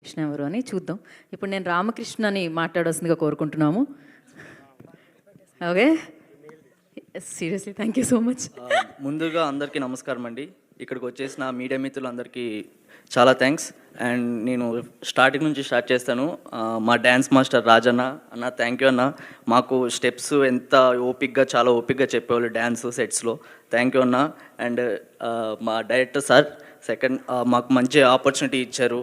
కృష్ణ ఎవరు అని చూద్దాం. ఇప్పుడు నేను రామకృష్ణని మాట్లాడాల్సిందిగా కోరుకుంటున్నాము. Okay, seriously thank you so much. ముందుగా అందరికీ నమస్కారం అండి. ఇక్కడికి వచ్చేసిన మీడియా మిత్రులందరికీ చాలా థ్యాంక్స్. అండ్ నేను స్టార్టింగ్ నుంచి స్టార్ట్ చేస్తాను. మా డ్యాన్స్ మాస్టర్ రాజన్న అన్న, థ్యాంక్ యూ అన్న. మాకు స్టెప్స్ ఎంత ఓపిక్గా, చాలా ఓపిక్గా చెప్పేవాళ్ళు డ్యాన్స్ సెట్స్లో. థ్యాంక్ యూ అన్న. అండ్ మా డైరెక్టర్ సార్ సెకండ్ మాకు మంచి ఆపర్చునిటీ ఇచ్చారు.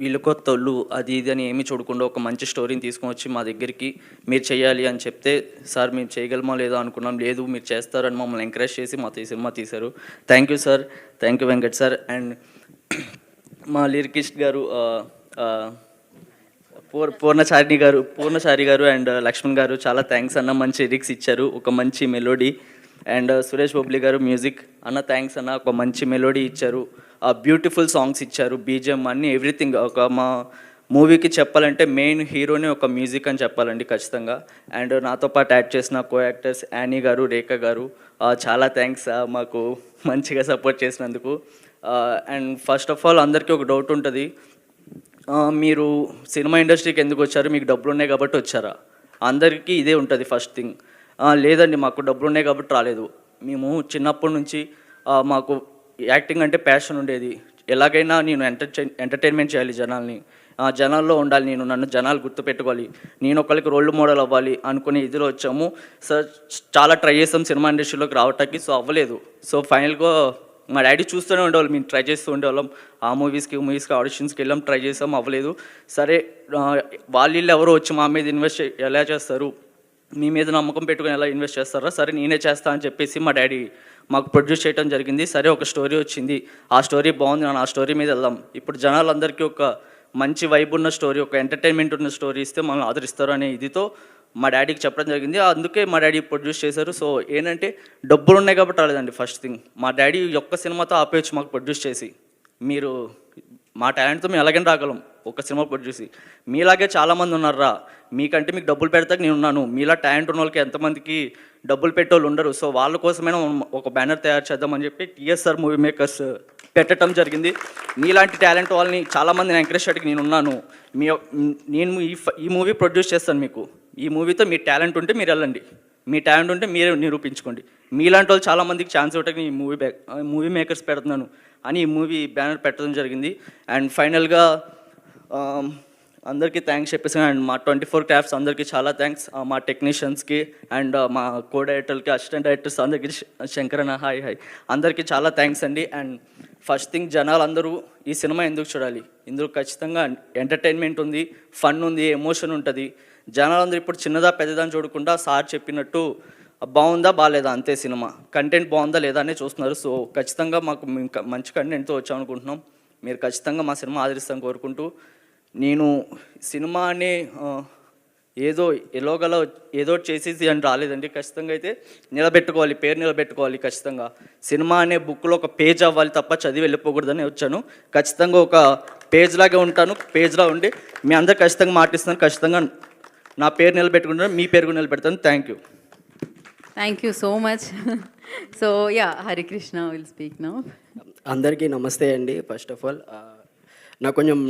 వీళ్ళు కొత్తోళ్ళు అది ఇది అని ఏమీ చూడకుండా ఒక మంచి స్టోరీని తీసుకొని వచ్చి మా దగ్గరికి మీరు చేయాలి అని చెప్తే, సార్ మేము చేయగలమో లేదో అనుకున్నాం, లేదు మీరు చేస్తారని మమ్మల్ని ఎంకరేజ్ చేసి మా సినిమా తీశారు. Thank you sir, thank you Venkat sir. And మా లిరికిస్ట్ గారు పూర్ణచారి గారు అండ్ లక్ష్మణ్ గారు చాలా థ్యాంక్స్ అన్న. మంచి లిరిక్స్ ఇచ్చారు, ఒక మంచి మెలోడీ. అండ్ సురేష్ బొబ్లీ గారు మ్యూజిక్ అన్న, థ్యాంక్స్ అన్న. ఒక మంచి మెలోడీ ఇచ్చారు, బ్యూటిఫుల్ సాంగ్స్ ఇచ్చారు, బీజిఎం అన్నీ ఎవ్రీథింగ్. ఒక మా మూవీకి చెప్పాలంటే మెయిన్ హీరోనే ఒక మ్యూజిక్ అని చెప్పాలండి ఖచ్చితంగా. అండ్ నాతో పాటు యాక్ట్ చేసిన కో యాక్టర్స్ యానీ గారు, రేఖ గారు, చాలా థ్యాంక్స్ మాకు మంచిగా సపోర్ట్ చేసినందుకు. అండ్ ఫస్ట్ ఆఫ్ ఆల్ అందరికీ ఒక డౌట్ ఉంటుంది, మీరు సినిమా ఇండస్ట్రీకి ఎందుకు వచ్చారు, మీకు డబ్బులు ఉన్నాయి కాబట్టి వచ్చారా? అందరికీ ఇదే ఉంటుంది ఫస్ట్ థింగ్. లేదండి, మాకు డబ్బులు ఉన్నాయి కాబట్టి రాలేదు. మేము చిన్నప్పటి నుంచి మాకు యాక్టింగ్ అంటే ప్యాషన్ ఉండేది. ఎలాగైనా నేను ఎంటర్టైన్మెంట్ చేయాలి జనాల్ని, జనాల్లో ఉండాలి, నన్ను జనాలు గుర్తుపెట్టుకోవాలి, నేను ఒకరికి రోల్ మోడల్ అవ్వాలి అనుకునే ఇదిలో వచ్చాము సార్. చాలా ట్రై చేస్తాం సినిమా ఇండస్ట్రీలోకి రావటానికి, సో అవ్వలేదు. సో ఫైనల్గా మా డాడీ చూస్తూనే ఉండేవాళ్ళు, మేము ట్రై చేస్తూ ఉండేవాళ్ళం. ఆ మూవీస్కి ఆడిషన్స్కి వెళ్ళాం, ట్రై చేసాం, అవ్వలేదు. సరే వాళ్ళు ఎవరో వచ్చి మా మీద ఇన్వెస్ట్ ఎలా చేస్తారు, మీ మీద నమ్మకం పెట్టుకుని ఎలా ఇన్వెస్ట్ చేస్తారా, సరే నేనే చేస్తా అని చెప్పేసి మా డాడీ మాకు ప్రొడ్యూస్ చేయడం జరిగింది. సరే ఒక స్టోరీ వచ్చింది, ఆ స్టోరీ బాగుంది, ఆ స్టోరీ మీద వెళ్దాం. ఇప్పుడు జనాలందరికీ ఒక మంచి వైబ్ ఉన్న స్టోరీ, ఒక ఎంటర్టైన్మెంట్ ఉన్న స్టోరీ ఇస్తే మనల్ని ఆదరిస్తారు అనే ఇదితో మా డాడీకి చెప్పడం జరిగింది. అందుకే మా డాడీ ప్రొడ్యూస్ చేశారు. సో ఏంటంటే డబ్బులు ఉన్నాయి కాబట్టి రాలేదండి ఫస్ట్ థింగ్. మా డాడీ ఒక్క సినిమాతో ఆపేయచ్చు మాకు ప్రొడ్యూస్ చేసి, మీరు మా టాలెంట్తో మేము ఎలాగైనా రాగలం ఒక సినిమా ప్రొడ్యూస్. మీలాగే చాలామంది ఉన్నారా, మీకంటే మీకు డబ్బులు పెడతాక నేను ఉన్నాను. మీలా టాలెంట్ ఉన్న వాళ్ళకి ఎంతమందికి డబ్బులు పెట్టేవాళ్ళు ఉండరు. సో వాళ్ళ కోసమైనా ఒక బ్యానర్ తయారు చేద్దామని చెప్పి టీఎస్ఆర్ మూవీ మేకర్స్ పెట్టడం జరిగింది. మీలాంటి టాలెంట్ వాళ్ళని చాలామందిని ఎంకరేజ్ చేయడానికి నేను ఉన్నాను. నేను ఈ మూవీ ప్రొడ్యూస్ చేస్తాను. మీకు ఈ మూవీతో మీ టాలెంట్ ఉంటే మీరు వెళ్ళండి, మీ టాలెంట్ ఉంటే మీరే నిరూపించుకోండి. మీలాంటి వాళ్ళు చాలామందికి ఛాన్స్ ఇవ్వడానికి ఈ మూవీ మేకర్స్ పెడుతున్నాను అని ఈ మూవీ బ్యానర్ పెట్టడం జరిగింది. అండ్ ఫైనల్గా అందరికీ థ్యాంక్స్ చెప్పేసాను. అండ్ మా 24 క్రాఫ్ట్స్ అందరికీ చాలా థ్యాంక్స్, మా టెక్నీషియన్స్కి అండ్ మా కో డైరెక్టర్కి, అసిస్టెంట్ డైరెక్టర్స్ అందరికీ, శంకరన్న హాయ్ అందరికీ చాలా థ్యాంక్స్ అండి. అండ్ ఫస్ట్ థింగ్, జనాలు అందరూ ఈ సినిమా ఎందుకు చూడాలి, ఇందులో ఖచ్చితంగా ఎంటర్టైన్మెంట్ ఉంది, ఫన్ ఉంది, ఎమోషన్ ఉంటుంది. జనాలందరూ ఇప్పుడు చిన్నదా పెద్దదా అని చూడకుండా సార్ చెప్పినట్టు బాగుందా బాగాలేదా అంతే, సినిమా కంటెంట్ బాగుందా లేదా అనే చూస్తున్నారు. సో ఖచ్చితంగా మాకు మంచి కంటెంట్తో వచ్చామనుకుంటున్నాం. మీరు ఖచ్చితంగా మా సినిమా ఆదరిస్తాను కోరుకుంటూ, నేను సినిమా అనే ఏదో ఎలాగలా ఏదో చేసేసి అని రాలేదండి. ఖచ్చితంగా అయితే నిలబెట్టుకోవాలి, పేరు నిలబెట్టుకోవాలి. ఖచ్చితంగా సినిమా అనే బుక్లో ఒక పేజ్ అవ్వాలి తప్ప చదివి వెళ్ళిపోకూడదని వచ్చాను. ఖచ్చితంగా ఒక పేజ్ లాగే ఉంటాను, పేజ్లా ఉండి మీ అందరు ఖచ్చితంగా మాటిస్తాను. ఖచ్చితంగా నా పేరు నిలబెట్టుకుంటాను, మీ పేరు కూడా నిలబెడతాను. Thank you so much. So yeah, Harikrishna will speak now. అందరికీ నమస్తే అండి. ఫస్ట్ ఆఫ్ ఆల్ నాకు కొంచెం